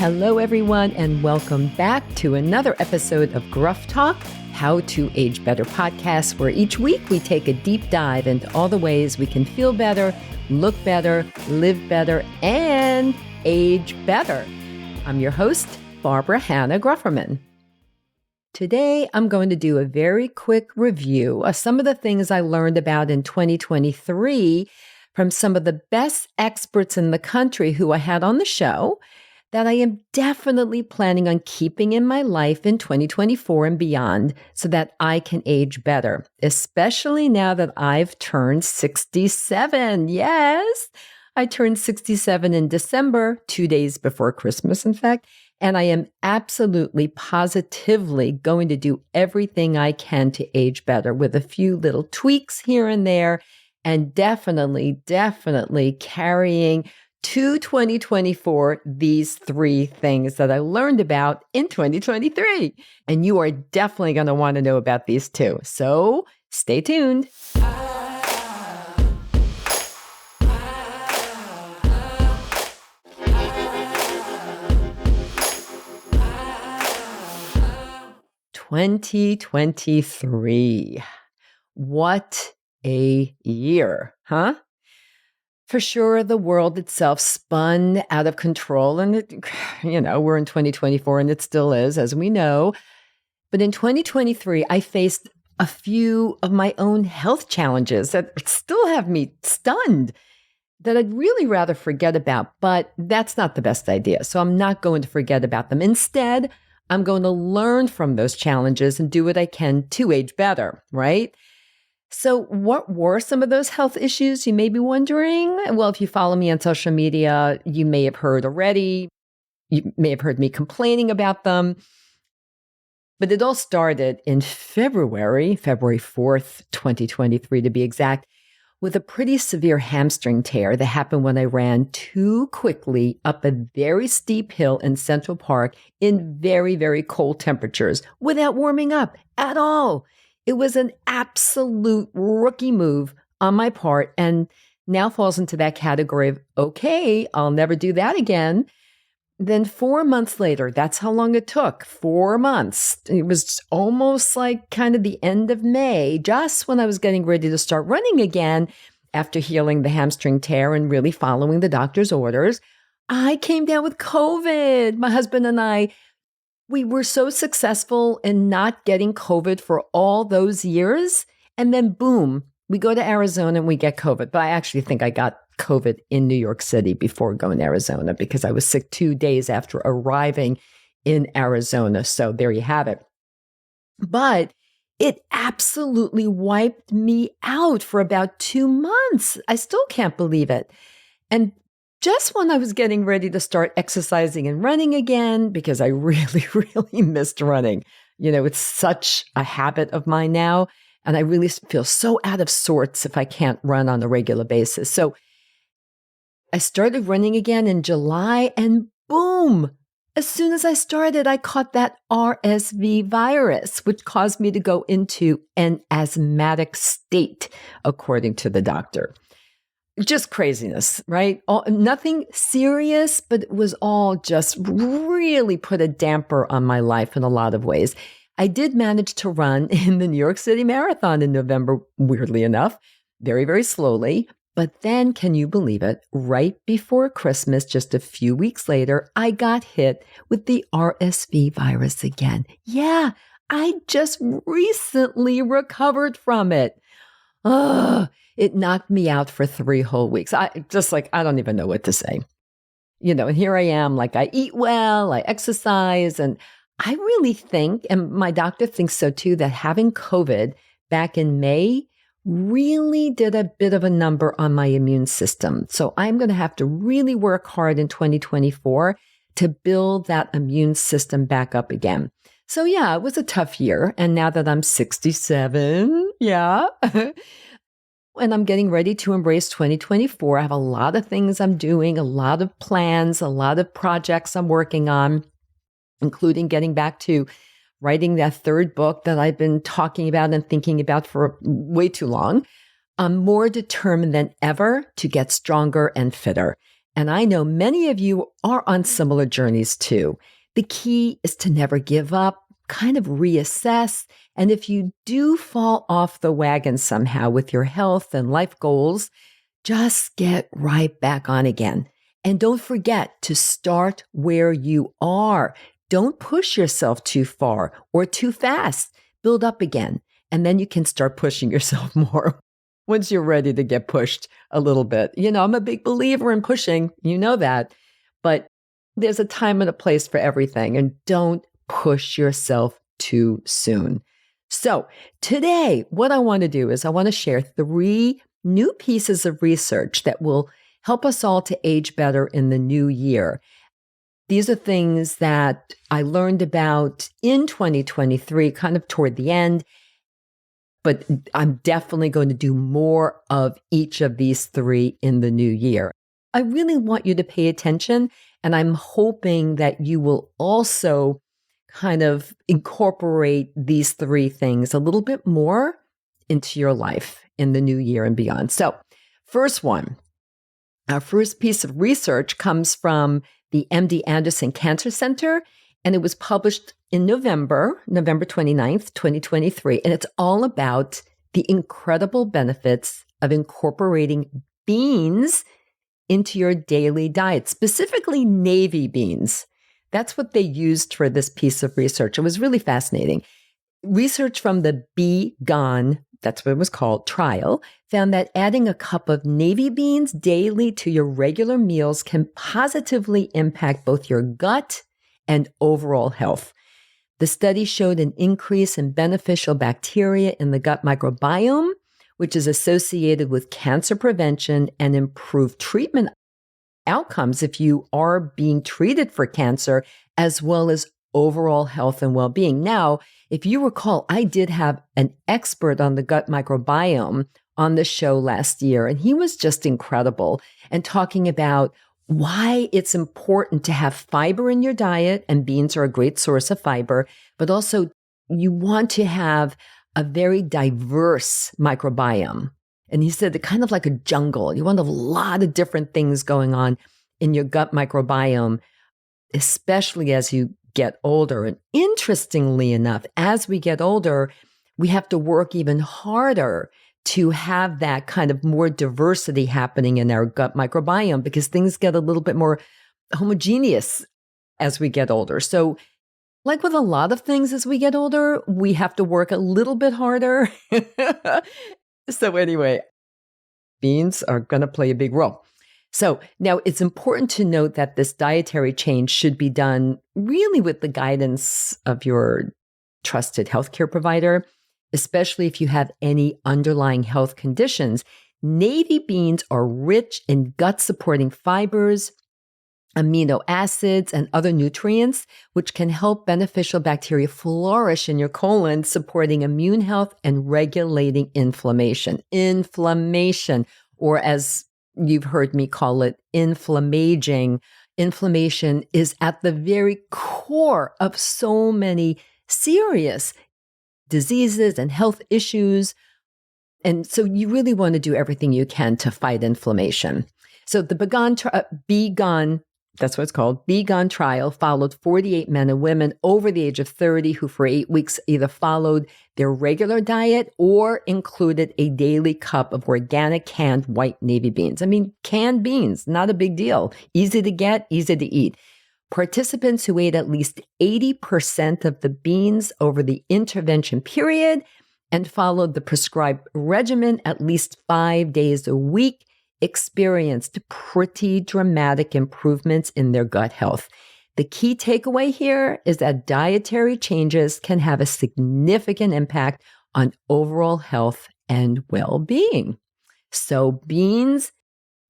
Hello, everyone, and welcome back to another episode of Gruff Talk, How to Age Better podcast, where each week we take a deep dive into all the ways we can feel better, look better, live better, and age better. I'm your host, Barbara Hannah Grufferman. Today, I'm going to do a very quick review of some of the things I learned about in 2023 from some of the best experts in the country who I had on the show that I am definitely planning on keeping in my life in 2024 and beyond so that I can age better, especially now that I've turned 67. Yes, I turned 67 in December, 2 days before Christmas, in fact, and I am absolutely positively going to do everything I can to age better with a few little tweaks here and there, and definitely carrying to 2024, these three things that I learned about in 2023. And you are definitely going to want to know about these too. So stay tuned. "2023. What a year, huh? For sure, the world itself spun out of control, and we're in 2024 and it still is, as we know. But in 2023, I faced a few of my own health challenges that still have me stunned that I'd really rather forget about, but that's not the best idea. So I'm not going to forget about them. Instead, I'm going to learn from those challenges and do what I can to age better, right? So what were some of those health issues, you may be wondering? Well, if you follow me on social media, you may have heard already. You may have heard me complaining about them. But it all started in February 4th, 2023 to be exact, with a pretty severe hamstring tear that happened when I ran too quickly up a very steep hill in Central Park in very, very cold temperatures without warming up at all. It was an absolute rookie move on my part and now falls into that category of, okay, I'll never do that again. Then 4 months later, that's how long it took, 4 months. It was almost like kind of the end of May, just when I was getting ready to start running again after healing the hamstring tear and really following the doctor's orders. I came down with COVID. My husband and I, we were so successful in not getting COVID for all those years. And then boom, we go to Arizona and we get COVID. But I actually think I got COVID in New York City before going to Arizona because I was sick 2 days after arriving in Arizona. So there you have it. But it absolutely wiped me out for about 2 months. I still can't believe it. And just when I was getting ready to start exercising and running again, because I really missed running. It's such a habit of mine now, and I really feel so out of sorts if I can't run on a regular basis. So I started running again in July, and boom, as soon as I started, I caught that RSV virus, which caused me to go into an asthmatic state, according to the doctor. Just craziness, right? Nothing serious, but it was all just really put a damper on my life in a lot of ways. I did manage to run in the New York City Marathon in November, weirdly enough, very, very slowly. But then, can you believe it? Right before Christmas, just a few weeks later, I got hit with the RSV virus again. Yeah, I just recently recovered from it. It knocked me out for 3 whole weeks. I don't even know what to say. And here I am, like I eat well, I exercise, and I really think, and my doctor thinks so too, that having COVID back in May really did a bit of a number on my immune system. So I'm going to have to really work hard in 2024 to build that immune system back up again. So yeah, it was a tough year. And now that I'm 67, and I'm getting ready to embrace 2024. I have a lot of things I'm doing, a lot of plans, a lot of projects I'm working on, including getting back to writing that third book that I've been talking about and thinking about for way too long. I'm more determined than ever to get stronger and fitter. And I know many of you are on similar journeys too. The key is to never give up, kind of reassess. And if you do fall off the wagon somehow with your health and life goals, just get right back on again. And don't forget to start where you are. Don't push yourself too far or too fast. Build up again. And then you can start pushing yourself more once you're ready to get pushed a little bit. I'm a big believer in pushing. You know that. But there's a time and a place for everything. And don't push yourself too soon. So today, what I want to do is I want to share 3 new pieces of research that will help us all to age better in the new year. These are things that I learned about in 2023, kind of toward the end, but I'm definitely going to do more of each of these 3 in the new year. I really want you to pay attention, and I'm hoping that you will also kind of incorporate these 3 things a little bit more into your life in the new year and beyond. So, our first piece of research comes from the MD Anderson Cancer Center, and it was published in November 29th, 2023. And it's all about the incredible benefits of incorporating beans into your daily diet, specifically navy beans. That's what they used for this piece of research. It was really fascinating. Research from the Be Gone, that's what it was called, trial, found that adding a cup of navy beans daily to your regular meals can positively impact both your gut and overall health. The study showed an increase in beneficial bacteria in the gut microbiome, which is associated with cancer prevention and improved treatment outcomes if you are being treated for cancer, as well as overall health and well-being. Now, if you recall, I did have an expert on the gut microbiome on the show last year, and he was just incredible and talking about why it's important to have fiber in your diet, and beans are a great source of fiber, but also you want to have a very diverse microbiome. And he said that kind of like a jungle, you want a lot of different things going on in your gut microbiome, especially as you get older. And interestingly enough, as we get older, we have to work even harder to have that kind of more diversity happening in our gut microbiome because things get a little bit more homogeneous as we get older. So like with a lot of things as we get older, we have to work a little bit harder. So anyway, beans are going to play a big role. So now it's important to note that this dietary change should be done really with the guidance of your trusted healthcare provider, especially if you have any underlying health conditions. Navy beans are rich in gut-supporting fibers, amino acids, and other nutrients, which can help beneficial bacteria flourish in your colon, supporting immune health and regulating inflammation. Inflammation, or as you've heard me call it, inflammaging. Inflammation is at the very core of so many serious diseases and health issues. And so you really want to do everything you can to fight inflammation. So the Be Gone, that's what it's called, Be Gone trial followed 48 men and women over the age of 30 who for 8 weeks either followed their regular diet or included a daily cup of organic canned white navy beans. I mean, canned beans, not a big deal. Easy to get, easy to eat. Participants who ate at least 80% of the beans over the intervention period and followed the prescribed regimen at least 5 days a week experienced pretty dramatic improvements in their gut health. The key takeaway here is that dietary changes can have a significant impact on overall health and well-being. So beans,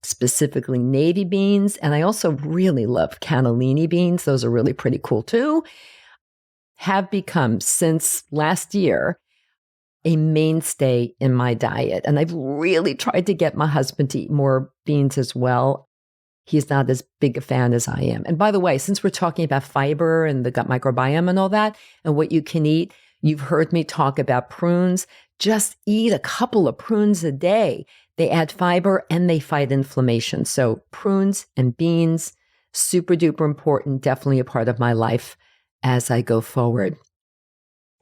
specifically navy beans, and I also really love cannellini beans, those are really pretty cool too, have become, since last year, a mainstay in my diet. And I've really tried to get my husband to eat more beans as well. He's not as big a fan as I am. And by the way, since we're talking about fiber and the gut microbiome and all that, and what you can eat, you've heard me talk about prunes. Just eat a couple of prunes a day. They add fiber and they fight inflammation. So prunes and beans, super duper important, definitely a part of my life as I go forward.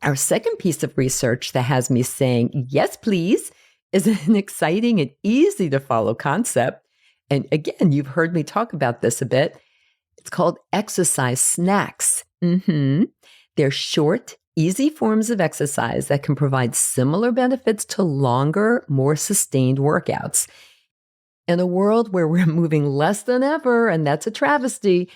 Our second piece of research that has me saying, yes, please, is an exciting and easy to follow concept. And again, you've heard me talk about this a bit. It's called exercise snacks. They're short, easy forms of exercise that can provide similar benefits to longer, more sustained workouts. In a world where we're moving less than ever, and that's a travesty,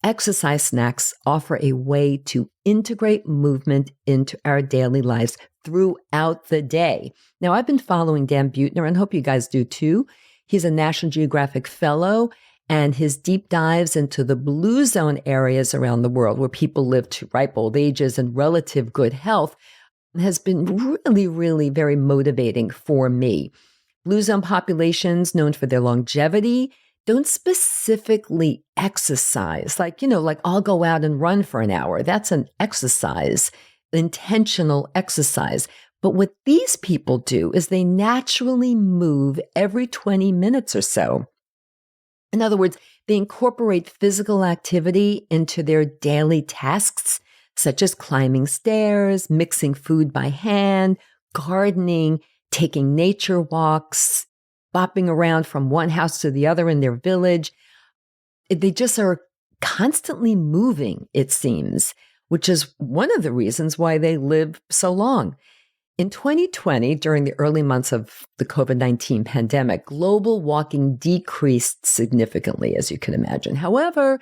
exercise snacks offer a way to integrate movement into our daily lives throughout the day. Now, I've been following Dan Buettner and hope you guys do too. He's a National Geographic Fellow, and his deep dives into the blue zone areas around the world where people live to ripe old ages and relative good health has been really, really very motivating for me. Blue zone populations known for their longevity don't specifically exercise. Like I'll go out and run for an hour. That's an exercise, intentional exercise. But what these people do is they naturally move every 20 minutes or so. In other words, they incorporate physical activity into their daily tasks, such as climbing stairs, mixing food by hand, gardening, taking nature walks, bopping around from one house to the other in their village. They just are constantly moving, it seems, which is one of the reasons why they live so long. In 2020, during the early months of the COVID-19 pandemic, global walking decreased significantly, as you can imagine. However,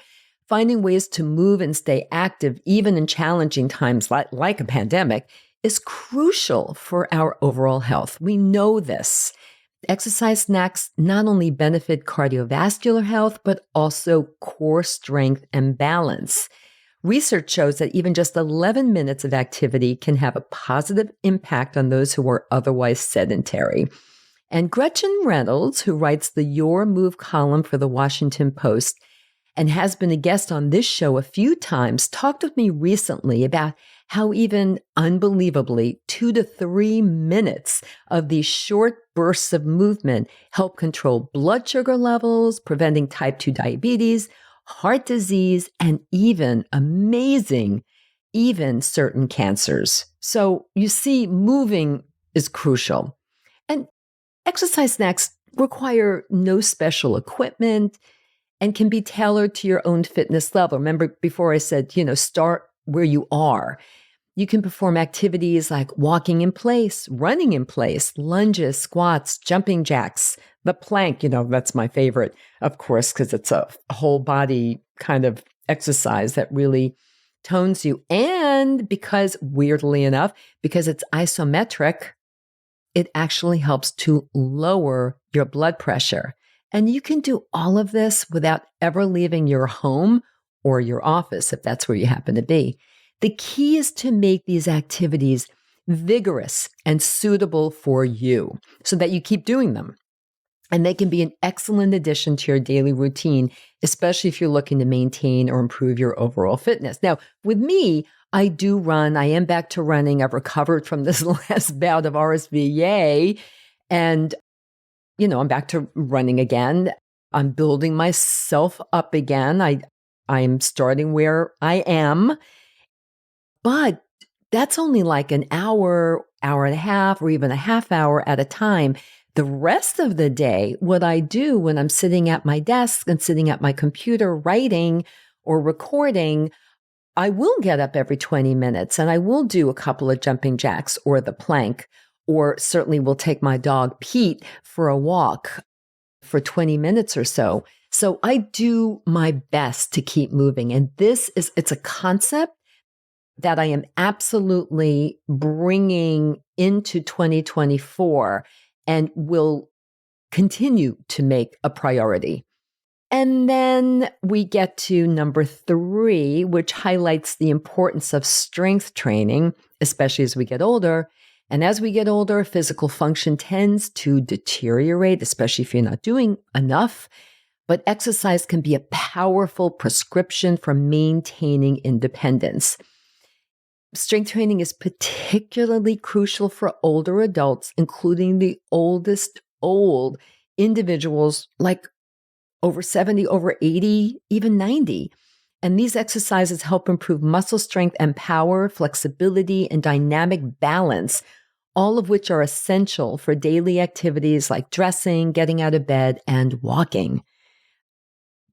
finding ways to move and stay active, even in challenging times like a pandemic, is crucial for our overall health. We know this. Exercise snacks not only benefit cardiovascular health, but also core strength and balance. Research shows that even just 11 minutes of activity can have a positive impact on those who are otherwise sedentary. And Gretchen Reynolds, who writes the Your Move column for the Washington Post and has been a guest on this show a few times, talked with me recently about how even unbelievably 2 to 3 minutes of these short bursts of movement help control blood sugar levels, preventing type 2 diabetes, heart disease, and even certain cancers. So you see, moving is crucial. And exercise snacks require no special equipment and can be tailored to your own fitness level. Remember before I said, start where you are. You can perform activities like walking in place, running in place, lunges, squats, jumping jacks, the plank, that's my favorite, of course, because it's a whole body kind of exercise that really tones you. And because, weirdly enough, because it's isometric, it actually helps to lower your blood pressure. And you can do all of this without ever leaving your home or your office, if that's where you happen to be. The key is to make these activities vigorous and suitable for you so that you keep doing them. And they can be an excellent addition to your daily routine, especially if you're looking to maintain or improve your overall fitness. Now, with me, I do run. I am back to running. I've recovered from this last bout of RSV. Yay. And, I'm back to running again. I'm building myself up again. I'm starting where I am. But that's only like an hour, hour and a half, or even a half hour at a time. The rest of the day, what I do when I'm sitting at my desk and sitting at my computer writing or recording, I will get up every 20 minutes and I will do a couple of jumping jacks or the plank, or certainly will take my dog Pete for a walk for 20 minutes or so. So I do my best to keep moving. And it's a concept that I am absolutely bringing into 2024 and will continue to make a priority. And then we get to number 3, which highlights the importance of strength training, especially as we get older. And as we get older, physical function tends to deteriorate, especially if you're not doing enough. But exercise can be a powerful prescription for maintaining independence. Strength training is particularly crucial for older adults, including the oldest old individuals like over 70, over 80, even 90. And these exercises help improve muscle strength and power, flexibility, and dynamic balance, all of which are essential for daily activities like dressing, getting out of bed, and walking.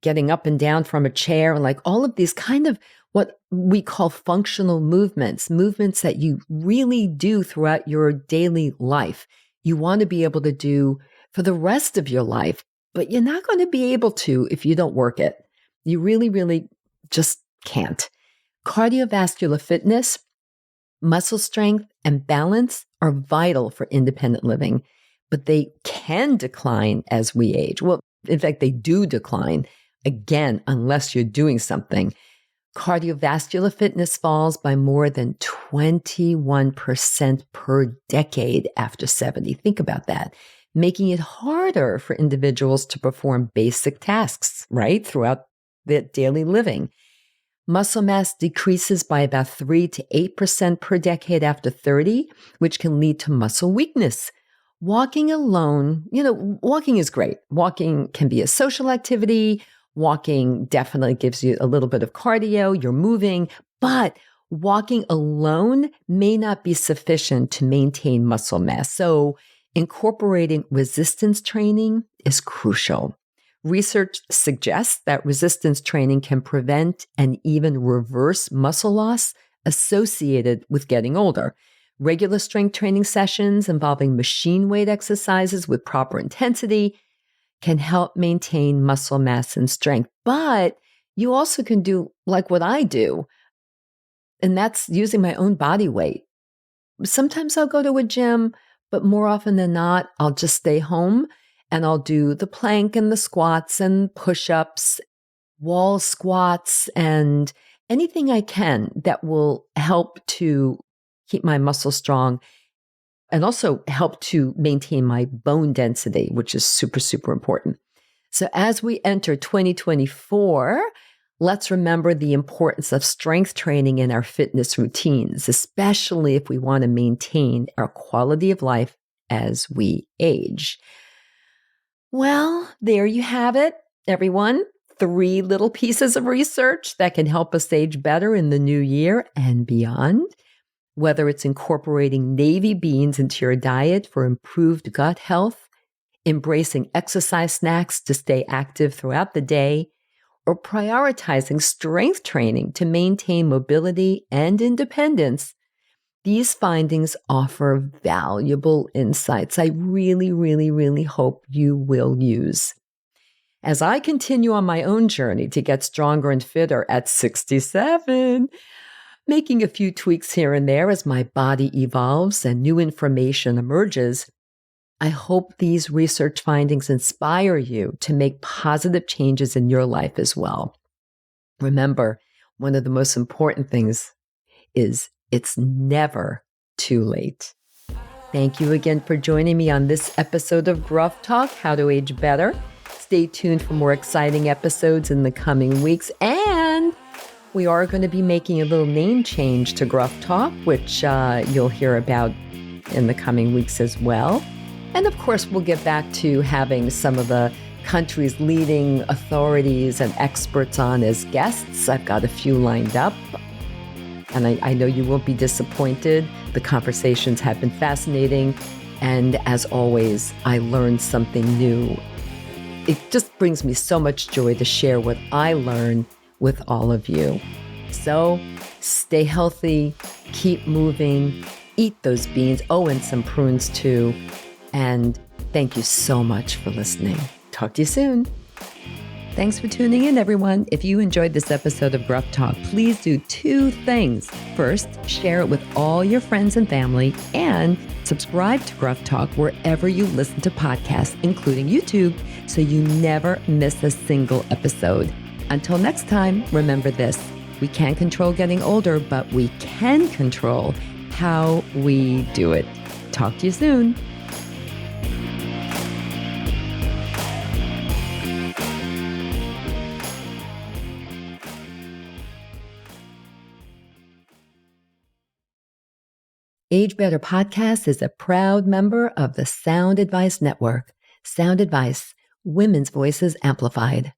Getting up and down from a chair, like all of these kind of what we call functional movements, movements that you really do throughout your daily life. You want to be able to do for the rest of your life, but you're not going to be able to if you don't work it. You really, really just can't. Cardiovascular fitness, muscle strength, and balance are vital for independent living, but they can decline as we age. Well, in fact, they do decline, again, unless you're doing something. Cardiovascular fitness falls by more than 21% per decade after 70. Think about that, making it harder for individuals to perform basic tasks, right, throughout their daily living. Muscle mass decreases by about 3 to 8% per decade after 30, which can lead to muscle weakness. Walking alone, walking is great. Walking can be a social activity. Walking definitely gives you a little bit of cardio. You're moving, but walking alone may not be sufficient to maintain muscle mass. So incorporating resistance training is crucial. Research suggests that resistance training can prevent and even reverse muscle loss associated with getting older. Regular strength training sessions involving machine weight exercises with proper intensity can help maintain muscle mass and strength. But you also can do like what I do, and that's using my own body weight. Sometimes I'll go to a gym, but more often than not, I'll just stay home and I'll do the plank and the squats and push-ups, wall squats, and anything I can that will help to keep my muscles strong and also help to maintain my bone density, which is super, super important. So as we enter 2024, let's remember the importance of strength training in our fitness routines, especially if we want to maintain our quality of life as we age. Well, there you have it, everyone. 3 little pieces of research that can help us age better in the new year and beyond. Whether it's incorporating navy beans into your diet for improved gut health, embracing exercise snacks to stay active throughout the day, or prioritizing strength training to maintain mobility and independence, these findings offer valuable insights I really, really, really hope you will use. As I continue on my own journey to get stronger and fitter at 67, making a few tweaks here and there as my body evolves and new information emerges, I hope these research findings inspire you to make positive changes in your life as well. Remember, one of the most important things is it's never too late. Thank you again for joining me on this episode of Gruff Talk, How to Age Better. Stay tuned for more exciting episodes in the coming weeks, and we are going to be making a little name change to Gruff Talk, which you'll hear about in the coming weeks as well. And of course, we'll get back to having some of the country's leading authorities and experts on as guests. I've got a few lined up, and I know you won't be disappointed. The conversations have been fascinating, and as always, I learned something new. It just brings me so much joy to share what I learn with all of you. So stay healthy, keep moving, eat those beans, and some prunes too. And thank you so much for listening. Talk to you soon. Thanks for tuning in, everyone. If you enjoyed this episode of Gruff Talk, please do 2 things. First, share it with all your friends and family, and subscribe to Gruff Talk wherever you listen to podcasts, including YouTube, so you never miss a single episode. Until next time, remember this: we can't control getting older, but we can control how we do it. Talk to you soon. Age Better Podcast is a proud member of the Sound Advice Network. Sound advice, women's voices amplified.